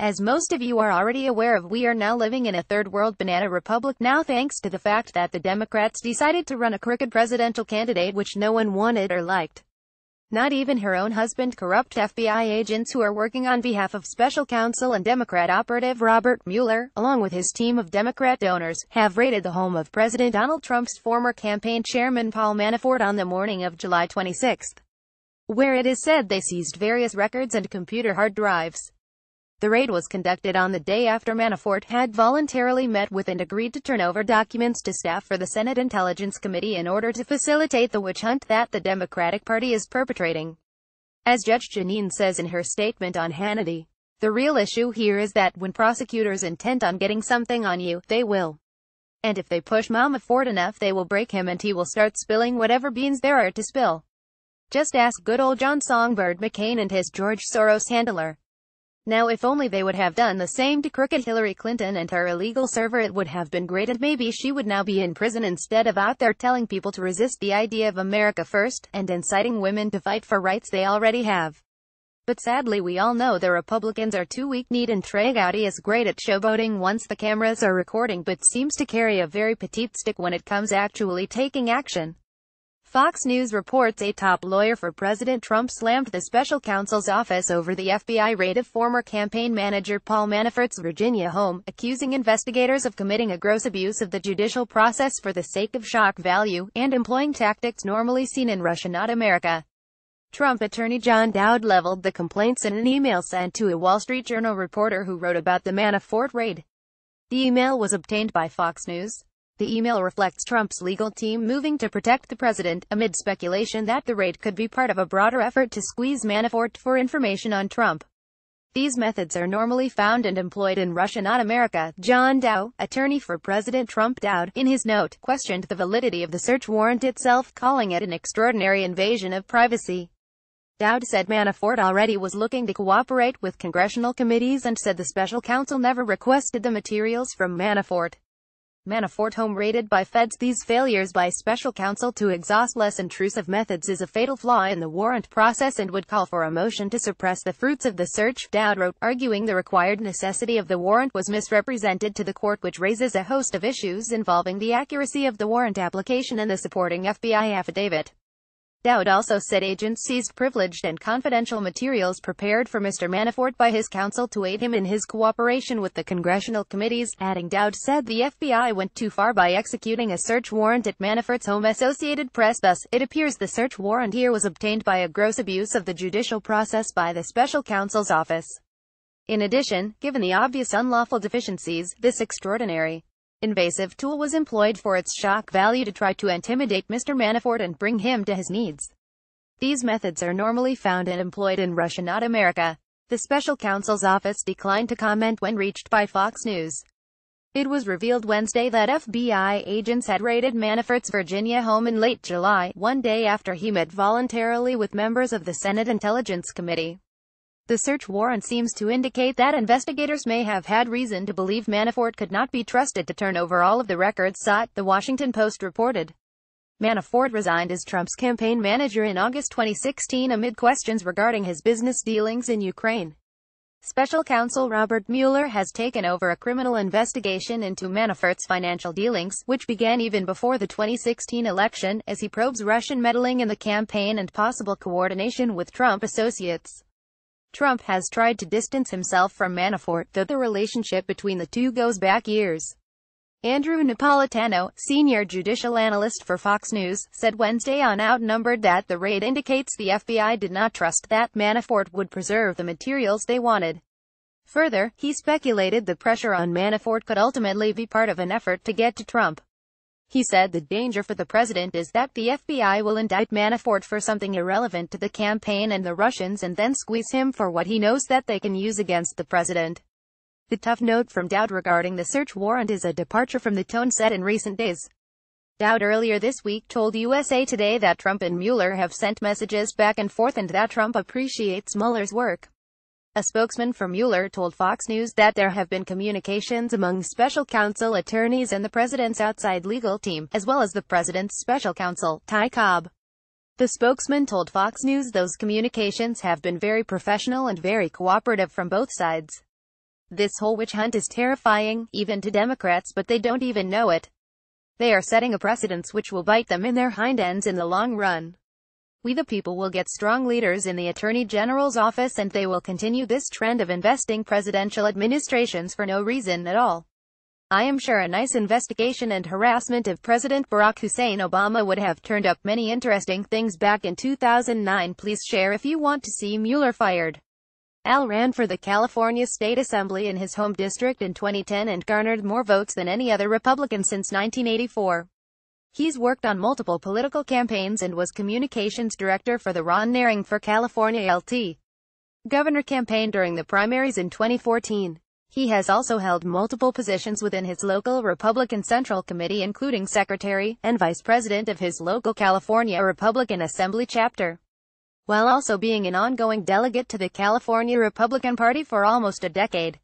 As most of you are already aware of, we are now living in a third-world banana republic now, thanks to the fact that the Democrats decided to run a crooked presidential candidate which no one wanted or liked. Not even her own husband. Corrupt FBI agents who are working on behalf of special counsel and Democrat operative Robert Mueller, along with his team of Democrat donors, have raided the home of President Donald Trump's former campaign chairman Paul Manafort on the morning of July 26, where it is said they seized various records and computer hard drives. The raid was conducted on the day after Manafort had voluntarily met with and agreed to turn over documents to staff for the Senate Intelligence Committee in order to facilitate the witch hunt that the Democratic Party is perpetrating. As Judge Jeanine says in her statement on Hannity, the real issue here is that when prosecutors intent on getting something on you, they will. And if they push Manafort enough, they will break him and he will start spilling whatever beans there are to spill. Just ask good old John Songbird McCain and his George Soros handler. Now, if only they would have done the same to crooked Hillary Clinton and her illegal server, it would have been great, and maybe she would now be in prison instead of out there telling people to resist the idea of America first, and inciting women to fight for rights they already have. But sadly, we all know the Republicans are too weak-kneed, and Trey Gowdy is great at showboating once the cameras are recording, but seems to carry a very petite stick when it comes actually taking action. Fox News reports a top lawyer for President Trump slammed the special counsel's office over the FBI raid of former campaign manager Paul Manafort's Virginia home, accusing investigators of committing a gross abuse of the judicial process for the sake of shock value, and employing tactics normally seen in Russia, not America. Trump attorney John Dowd leveled the complaints in an email sent to a Wall Street Journal reporter who wrote about the Manafort raid. The email was obtained by Fox News. The email reflects Trump's legal team moving to protect the president, amid speculation that the raid could be part of a broader effort to squeeze Manafort for information on Trump. These methods are normally found and employed in Russia, not America. John Dow, attorney for President Trump. Dowd, in his note, questioned the validity of the search warrant itself, calling it an extraordinary invasion of privacy. Dowd said Manafort already was looking to cooperate with congressional committees and said the special counsel never requested the materials from Manafort. Manafort home raided by feds. These failures by special counsel to exhaust less intrusive methods is a fatal flaw in the warrant process and would call for a motion to suppress the fruits of the search, Dowd wrote, arguing the required necessity of the warrant was misrepresented to the court, which raises a host of issues involving the accuracy of the warrant application and the supporting FBI affidavit. Dowd also said agents seized privileged and confidential materials prepared for Mr. Manafort by his counsel to aid him in his cooperation with the congressional committees, adding Dowd said the FBI went too far by executing a search warrant at Manafort's home. Associated Press. Thus, it appears the search warrant here was obtained by a gross abuse of the judicial process by the special counsel's office. In addition, given the obvious unlawful deficiencies, this extraordinary invasive tool was employed for its shock value to try to intimidate Mr. Manafort and bring him to his knees. These methods are normally found and employed in Russia, not America. The special counsel's office declined to comment when reached by Fox News. It was revealed Wednesday that FBI agents had raided Manafort's Virginia home in late July, one day after he met voluntarily with members of the Senate Intelligence Committee. The search warrant seems to indicate that investigators may have had reason to believe Manafort could not be trusted to turn over all of the records sought, The Washington Post reported. Manafort resigned as Trump's campaign manager in August 2016 amid questions regarding his business dealings in Ukraine. Special counsel Robert Mueller has taken over a criminal investigation into Manafort's financial dealings, which began even before the 2016 election, as he probes Russian meddling in the campaign and possible coordination with Trump associates. Trump has tried to distance himself from Manafort, though the relationship between the two goes back years. Andrew Napolitano, senior judicial analyst for Fox News, said Wednesday on Outnumbered that the raid indicates the FBI did not trust that Manafort would preserve the materials they wanted. Further, he speculated the pressure on Manafort could ultimately be part of an effort to get to Trump. He said the danger for the president is that the FBI will indict Manafort for something irrelevant to the campaign and the Russians and then squeeze him for what he knows that they can use against the president. The tough note from Dowd regarding the search warrant is a departure from the tone set in recent days. Dowd earlier this week told USA Today that Trump and Mueller have sent messages back and forth and that Trump appreciates Mueller's work. A spokesman for Mueller told Fox News that there have been communications among special counsel attorneys and the president's outside legal team, as well as the president's special counsel, Ty Cobb. The spokesman told Fox News those communications have been very professional and very cooperative from both sides. This whole witch hunt is terrifying, even to Democrats, but they don't even know it. They are setting a precedence which will bite them in their hind ends in the long run. We the people will get strong leaders in the Attorney General's office, and they will continue this trend of investing presidential administrations for no reason at all. I am sure a nice investigation and harassment of President Barack Hussein Obama would have turned up many interesting things back in 2009. Please share if you want to see Mueller fired. Al ran for the California State Assembly in his home district in 2010 and garnered more votes than any other Republican since 1984. He's worked on multiple political campaigns and was communications director for the Ron Nehring for California LT governor campaign during the primaries in 2014. He has also held multiple positions within his local Republican Central Committee, including secretary and vice president of his local California Republican Assembly chapter, while also being an ongoing delegate to the California Republican Party for almost a decade.